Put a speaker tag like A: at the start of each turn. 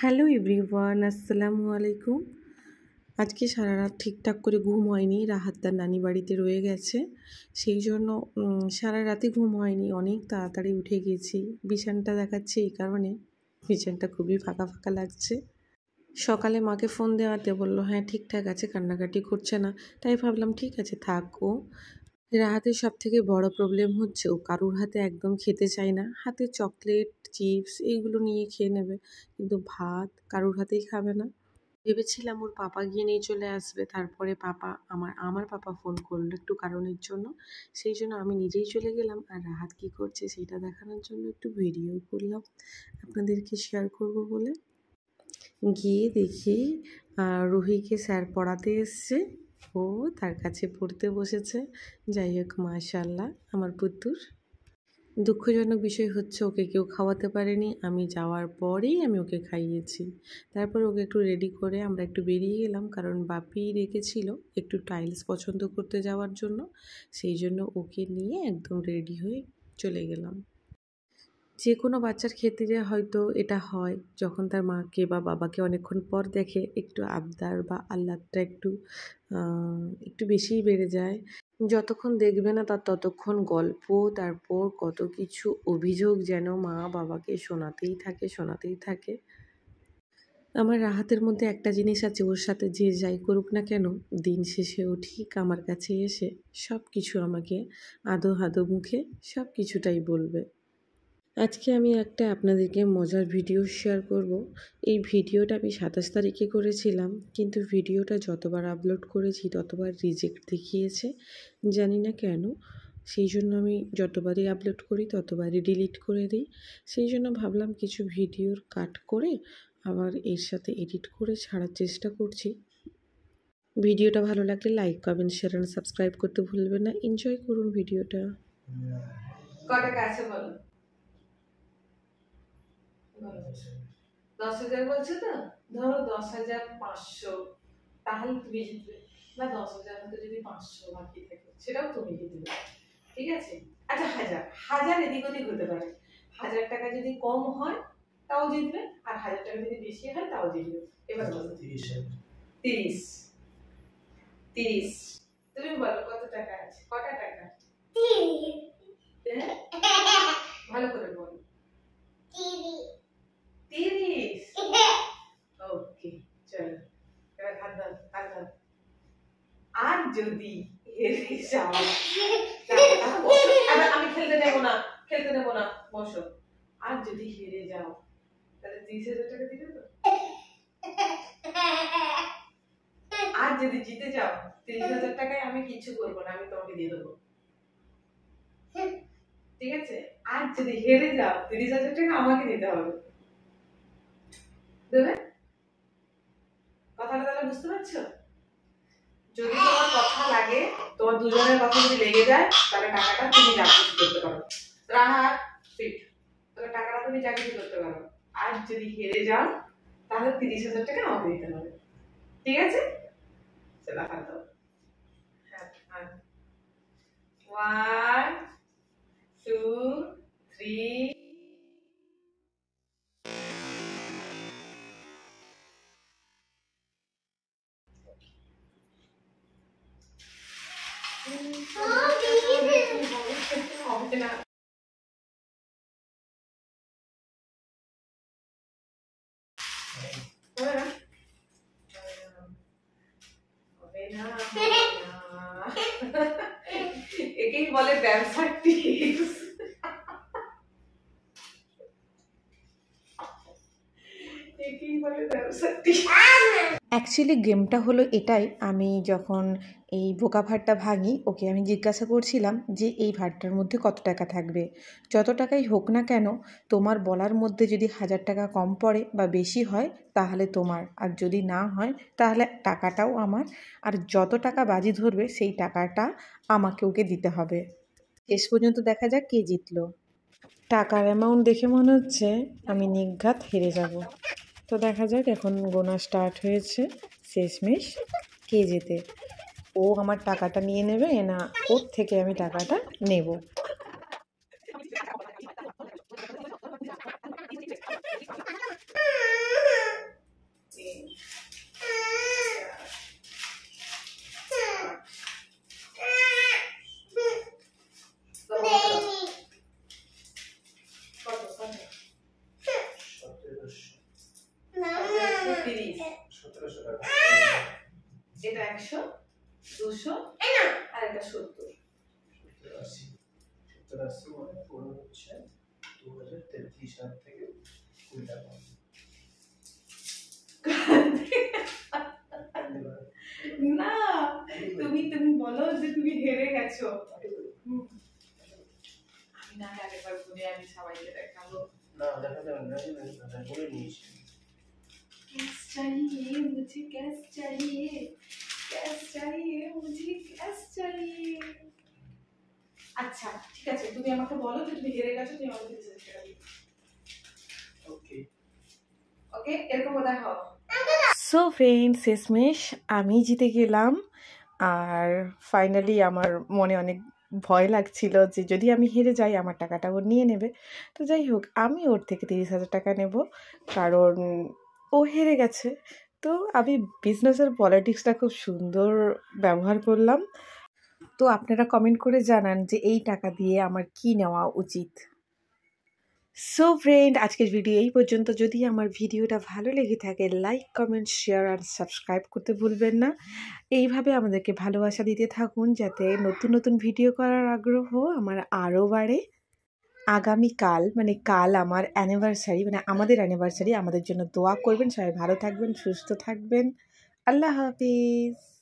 A: Hello everyone, আসসালামু আলাইকুম। আজকে সারা রাত ঠিকঠাক করে ঘুম হয়নি। রাহাত তার নানি বাড়িতে রয়ে গেছে, সেই জন্য সারা রাতে ঘুম হয়নি। অনেক তাড়াতাড়ি উঠে গেছি। বিছানাটা দেখাচ্ছে এই কারণে, বিছানাটা খুবই ফাঁকা ফাঁকা লাগছে। সকালে মাকে ফোন দেওয়াতে বললো হ্যাঁ ঠিকঠাক আছে, কান্নাকাটি করছে না। তাই ভাবলাম ঠিক আছে থাক। রাহাতের সব থেকে বড় প্রবলেম হচ্ছে ও কারুর হাতে একদম খেতে চায় না। হাতে চকলেট, চিপস এইগুলো নিয়ে খেয়ে নেবে, কিন্তু ভাত কারুর হাতেই খাবে না। ভেবেছিলাম ওর পাপা গিয়ে নিয়ে চলে আসবে, তারপরে আমার পাপা ফোন করলো একটু কারণের জন্য। সেই জন্য আমি নিজেই চলে গেলাম, আর রাহাত কী করছে সেটা দেখানোর জন্য একটু ভিডিও করলাম, আপনাদেরকে শেয়ার করব বলে। গিয়ে দেখি রুহিকে স্যার পড়াতে এসছে, ও তার কাছে পড়তে বসেছে। যাই হোক, মাশাআল্লাহ আমার পুত্তুর। দুঃখজনক বিষয় হচ্ছে ওকে কেউ খাওয়াতে পারেনি। আমি যাওয়ার পরেই আমি ওকে খাইয়েছি। তারপর ওকে একটু রেডি করে আমরা একটু বেরিয়ে গেলাম, কারণ বাপি রেখেছিল একটু টাইলস পছন্দ করতে যাওয়ার জন্য। সেই জন্য ওকে নিয়ে একদম রেডি হয়ে চলে গেলাম। যে কোনো বাচ্চার ক্ষেত্রে হয়তো এটা হয়, যখন তার মাকে বা বাবাকে অনেকক্ষণ পর দেখে একটু আবদার বা আহ্লাদটা একটু বেশিই বেড়ে যায়। যতক্ষণ দেখবে না তার ততক্ষণ গল্প, তারপর কত কিছু অভিযোগ যেন মা বাবাকে শোনাতেই থাকে শোনাতেই থাকে। আমার রাহাতের মধ্যে একটা জিনিস আছে, ওর সাথে যে যাই করুক না কেন, দিন শেষে ও ঠিক আমার কাছে এসে সব কিছু আমাকে আদো আদো মুখে সব কিছুটাই বলবে। আজকে আমি একটা আপনাদেরকে মজার ভিডিও শেয়ার করব। এই ভিডিওটা আমি 27 তারিখে করেছিলাম, কিন্তু ভিডিওটা যতবার আপলোড করেছি ততবার রিজেক্ট দেখিয়েছে, জানি না কেন। সেই জন্য আমি যতবারই আপলোড করি ততবারই ডিলিট করে দিই। সেই জন্য ভাবলাম কিছু ভিডিওর কাট করে আবার এর সাথে এডিট করে ছাড়ার চেষ্টা করছি। ভিডিওটা ভালো লাগলে লাইক, কমেন্ট, শেয়ার আর সাবস্ক্রাইব করতে ভুলবেন না। এনজয় করুন ভিডিওটা।
B: কটা কাছে বলো? 10,000 বলছো তো? ধরো 10,500, তাহলে তুমি জিতবে। বা 10,000 মধ্যে যদি 500 বাকি থাকে সেটাও তুমি জিতবে, ঠিক আছে? আচ্ছা, হাজার এদিক ওদিক হতে পারে। 1,000 টাকা যদি কম হয় তাও জিতবে, আর 1,000 টাকা যদি বেশি হয় তাও জিতবে। এবার বলো। 30। তুমি বলো কত টাকা আছে? কটা টাকা? ভালো করে বলো। 30। ওকে, চলো এবার হাত দাও। আর যদি হেরে যাও, আমি খেলতে নেবো না, বসো। আর যদি হেরে যাও তাহলে 30,000 টাকা দিবে তো? আর যদি জিতে যাও 30,000 টাকায় আমি কিছু করবো না, আমি তোমাকে দিয়ে দেবো, ঠিক আছে? আর যদি হেরে যাও 30,000 টাকা আমাকে দিতে হবে, দেবে? কথাটা তাহলে বুঝতে পারছো? যদি তোমার কথা লাগে, তোমার দুজনের কথা যদি লেগে যায়, তাহলে টাকাটা তুমি যা কিছু করতে পারো। রাহাত ফিট, তাহলে টাকাটা তুমি যা কিছু করতে পারো। আর যদি হেরে যাও তাহলে 30,000 টাকা আমাকে দিতে হবে, ঠিক আছে? চলো হাত দাও। হ্যাঁ, 1 2 3। একেই বলে ব্যবসার টিপস। একেই বলে ব্যবসার টিপস।
A: অ্যাকচুয়ালি গেমটা হলো এটাই, আমি যখন এই বোকা ভাঁড়টা ভাঙি ওকে আমি জিজ্ঞাসা করছিলাম যে এই ভাঁড়টার মধ্যে কত টাকা থাকবে। যত টাকাই হোক না কেন, তোমার বলার মধ্যে যদি 1,000 টাকা কম পড়ে বা বেশি হয় তাহলে তোমার, আর যদি না হয় তাহলে টাকাটাও আমার। আর যত টাকা বাজি ধরবে সেই টাকাটা আমাকে ওকে দিতে হবে। শেষ পর্যন্ত দেখা যাক কে জিতলো। টাকার অ্যামাউন্ট দেখে মনে হচ্ছে আমি নির্ঘাত হেরে যাব। তো দেখা যাক, এখন গোনা স্টার্ট হয়েছে। শেষমেশ কে জেতে, ও আমার টাকাটা নিয়ে নেবে না ওর থেকে আমি টাকাটা নেব।
B: 30,
C: 1700 টাকা।
B: এটা 100, 200 আর এটা 70।
C: 70 80 মানে পুরো হচ্ছে 2033 সাল থেকে 20 টাকা।
B: না, তুমি বলো যে তুমি হেরে গেছো। আমি না আগেরবার বলে আমি সবাইকে দেখাবো।
C: না দেখাতে হবে না, আমি বলে নিয়েছি।
B: कैश चाहिए मुझे, कैश चाहिए, कैश चाहिए मुझे, कैश चाहिए। আচ্ছা ঠিক আছে, তুমি আমাকে বলো যে তুমি হেরে গেছো, তুমি আমাকে 30,000 টাকা দিও।
C: ওকে
B: ওকে, এরকম কথা হবে।
A: সো ফ্রেন্ড, শেষমেশ আমি জিতে গেলাম। আর ফাইনালি আমার মনে অনেক ভয় লাগছিল যে যদি আমি হেরে যাই আমার টাকাটা ও নিয়ে নেবে। তো যাই হোক, আমি ওর থেকে 30,000 টাকা নেব, কারণ ও হেরে গেছে। তো আমি বিজনেসের পলিটিক্সটা খুব সুন্দর ব্যবহার করলাম। তো আপনারা কমেন্ট করে জানান যে এই টাকা দিয়ে আমার কি নেওয়া উচিত। সো ফ্রেন্ড, আজকের ভিডিও এই পর্যন্ত। যদি আমার ভিডিওটা ভালো লেগে থাকে, লাইক কমেন্ট শেয়ার আর সাবস্ক্রাইব করতে ভুলবেন না। এইভাবে আমাদেরকে ভালোবাসা দিতে থাকুন, যাতে নতুন নতুন ভিডিও করার আগ্রহ আমার আরও বাড়ে। আগামীকাল মানে কাল আমার অ্যানিভার্সারি, মানে আমাদের অ্যানিভার্সারি। আমাদের জন্য দোয়া করবেন। সবাই ভালো থাকবেন, সুস্থ থাকবেন। আল্লাহ হাফিজ।